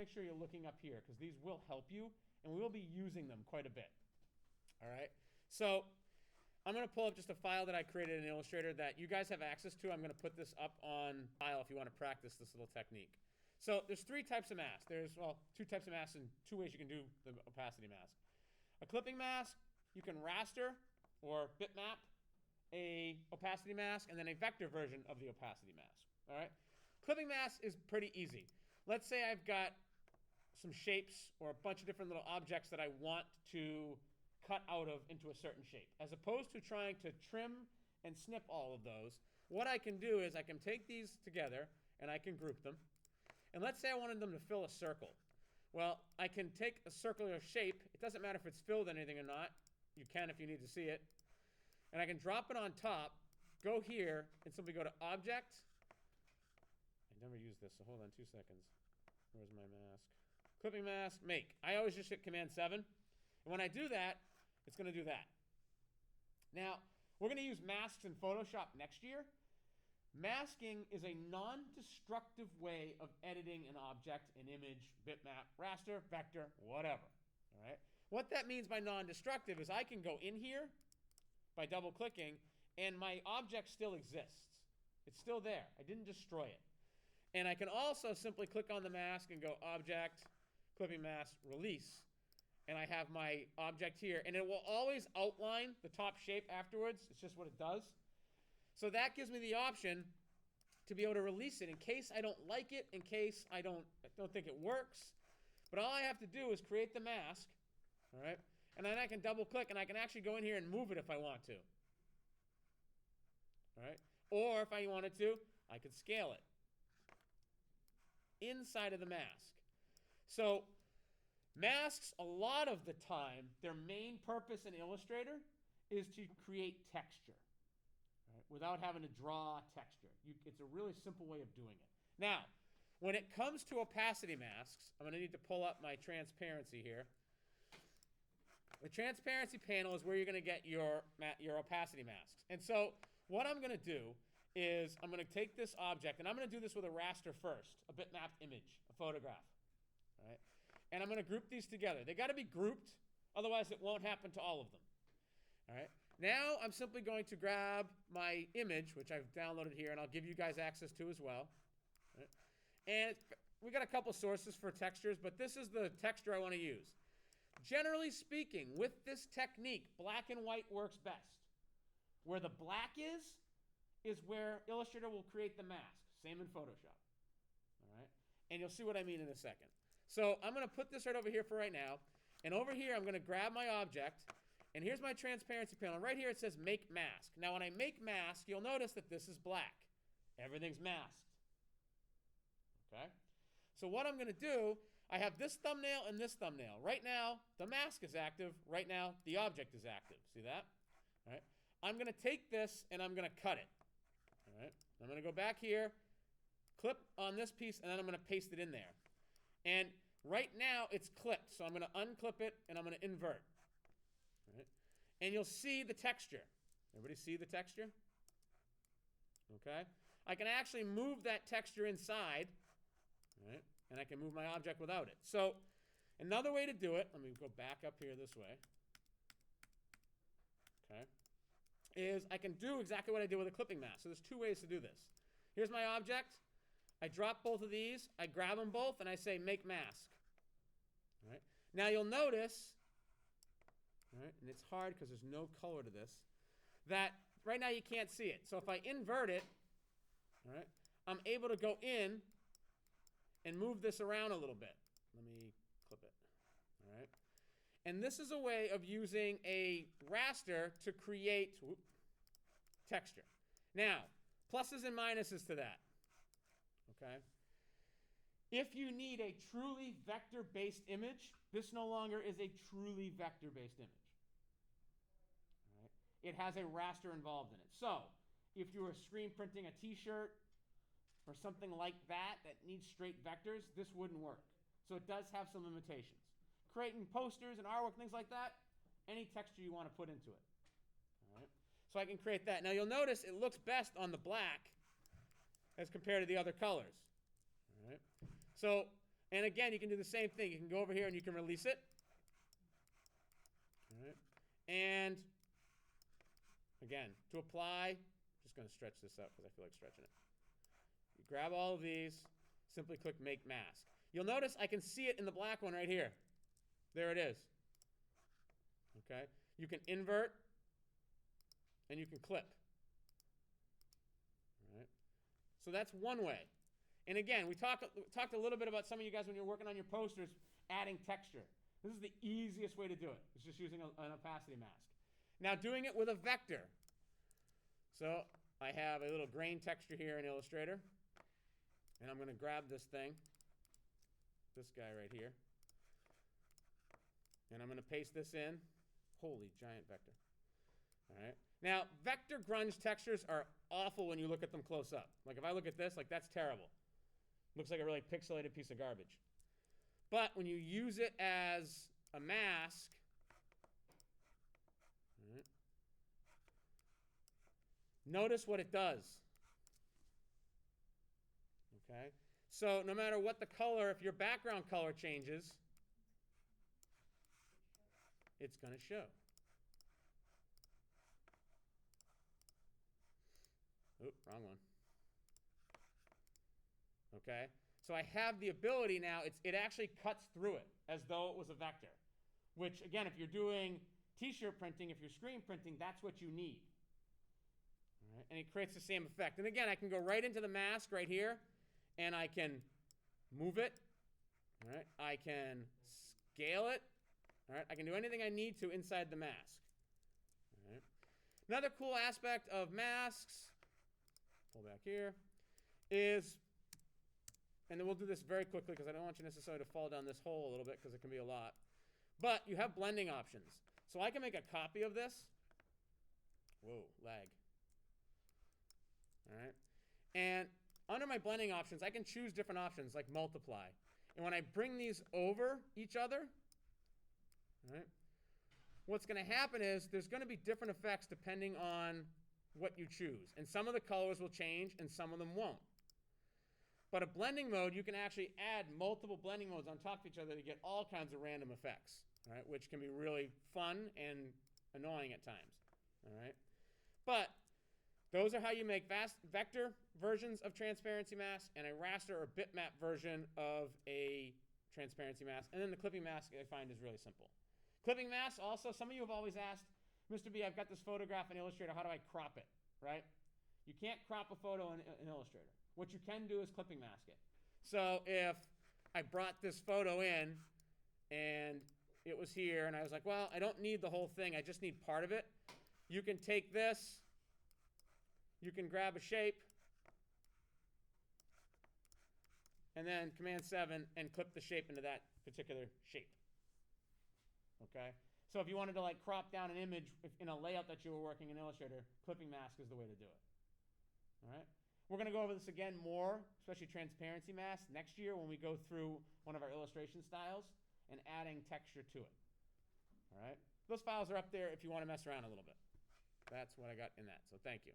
make sure you're looking up here because these will help you, and we will be using them quite a bit. All right? So I'm going to pull up just a file that I created in Illustrator that you guys have access to. I'm going to put this up on file if you want to practice this little technique. So there's three types of masks. There's, well, two types of masks and two ways you can do the opacity mask. A clipping mask, you can raster or bitmap a opacity mask, and then a vector version of the opacity mask. All right? Clipping mask is pretty easy. Let's say I've got some shapes or a bunch of different little objects that I want to cut out of into a certain shape. As opposed to trying to trim and snip all of those, what I can do is I can take these together and I can group them. And let's say I wanted them to fill a circle. Well, I can take a circular shape. It doesn't matter if it's filled anything or not. You can if you need to see it. And I can drop it on top, go here, and simply go to Object. I never used this, so hold on 2 seconds. Where's my mask? Clipping mask, make. I always just hit Command 7. And when I do that, it's going to do that. Now, we're going to use masks in Photoshop next year. Masking is a non-destructive way of editing an object, an image, bitmap, raster, vector, whatever. All right? What that means by non-destructive is I can go in here by double-clicking, and my object still exists. It's still there. I didn't destroy it. And I can also simply click on the mask and go Object, Clipping Mask, Release. And I have my object here. And it will always outline the top shape afterwards. It's just what it does. So that gives me the option to be able to release it in case I don't like it, in case I don't think it works. But all I have to do is create the mask, all right? And then I can double click and I can actually go in here and move it if I want to. All right? Or if I wanted to, I could scale it inside of the mask. So masks, a lot of the time, their main purpose in Illustrator is to create texture. Right, without having to draw texture. It's a really simple way of doing it. Now, when it comes to opacity masks, I'm going to need to pull up my transparency here. The transparency panel is where you're going to get your opacity masks. And so what I'm going to do is I'm going to take this object, and I'm going to do this with a raster first, a bitmapped image, a photograph. All right? And I'm going to group these together. They got to be grouped, otherwise it won't happen to all of them. All right? Now I'm simply going to grab my image, which I've downloaded here, and I'll give you guys access to as well. Right? And we got a couple sources for textures, but this is the texture I want to use. Generally speaking, with this technique, black and white works best. Where the black is where Illustrator will create the mask. Same in Photoshop. All right? And you'll see what I mean in a second. So I'm going to put this right over here for right now. And over here, I'm going to grab my object. And here's my transparency panel. Right here it says Make Mask. Now when I make mask, you'll notice that this is black. Everything's masked. Okay? So what I'm going to do, I have this thumbnail and this thumbnail. Right now, the mask is active. Right now, the object is active. See that? All right? I'm going to take this and I'm going to cut it. All right? I'm going to go back here, clip on this piece, and then I'm going to paste it in there. And right now, it's clipped. So I'm going to unclip it and I'm going to invert. Right? And you'll see the texture. Everybody see the texture? Okay? I can actually move that texture inside, right? And I can move my object without it. So another way to do it, let me go back up here this way, okay, is I can do exactly what I did with a clipping mask. So there's two ways to do this. Here's my object. I drop both of these. I grab them both, and I say Make Mask. All right? Now you'll notice, all right, and it's hard because there's no color to this, that right now you can't see it. So if I invert it, all right, I'm able to go in and move this around a little bit. Let me clip it. All right. And this is a way of using a raster to create texture. Now, pluses and minuses to that. Okay. If you need a truly vector-based image, this no longer is a truly vector-based image. All right? It has a raster involved in it. So if you were screen printing a T-shirt or something like that that needs straight vectors, this wouldn't work. So it does have some limitations. Creating posters and artwork, things like that, any texture you want to put into it. All right? So I can create that. Now you'll notice it looks best on the black as compared to the other colors. All right? So And again, you can do the same thing. You can go over here and you can release it. All right. And again, to apply, just going to stretch this up because I feel like stretching it. You grab all of these, simply click Make Mask. You'll notice I can see it in the black one right here. There it is. Okay? You can invert, and you can clip. All right? So that's one way. And again, we talked a little bit about some of you guys when you're working on your posters, adding texture. This is the easiest way to do it. It's just using an opacity mask. Now doing it with a vector. So I have a little grain texture here in Illustrator. And I'm going to grab this thing, this guy right here. And I'm going to paste this in. Holy giant vector. All right. Now, vector grunge textures are awful when you look at them close up. Like if I look at this, like that's terrible. Looks like a really pixelated piece of garbage. But when you use it as a mask, all right, notice what it does. Okay? So no matter what the color, if your background color changes, it's going to show. Oop, wrong one. Okay? So I have the ability now, it actually cuts through it as though it was a vector. Which, again, if you're doing t-shirt printing, if you're screen printing, that's what you need. All right? And it creates the same effect. And again, I can go right into the mask right here, and I can move it. All right? I can scale it. All right? I can do anything I need to inside the mask. All right? Another cool aspect of masks, pull back here, is, and then we'll do this very quickly because I don't want you necessarily to fall down this hole a little bit because it can be a lot. But you have blending options. So I can make a copy of this. Whoa, lag. All right. And under my blending options, I can choose different options like multiply. And when I bring these over each other, all right, what's going to happen is there's going to be different effects depending on what you choose. And some of the colors will change and some of them won't. But a blending mode, you can actually add multiple blending modes on top of each other to get all kinds of random effects, all right, which can be really fun and annoying at times. All right? But those are how you make vector versions of transparency mask and a raster or bitmap version of a transparency mask. And then the clipping mask I find is really simple. Clipping masks also, some of you have always asked, Mr. B, I've got this photograph in Illustrator, how do I crop it, right? You can't crop a photo in Illustrator. What you can do is clipping mask it. So if I brought this photo in and it was here and I was like, well, I don't need the whole thing, I just need part of it. You can take this, you can grab a shape, and then Command 7 and clip the shape into that particular shape. Okay? So if you wanted to like crop down an image in a layout that you were working in Illustrator, clipping mask is the way to do it. All right? We're going to go over this again more, especially transparency masks, next year when we go through one of our illustration styles and adding texture to it. All right? Those files are up there if you want to mess around a little bit. That's what I got in that, so thank you.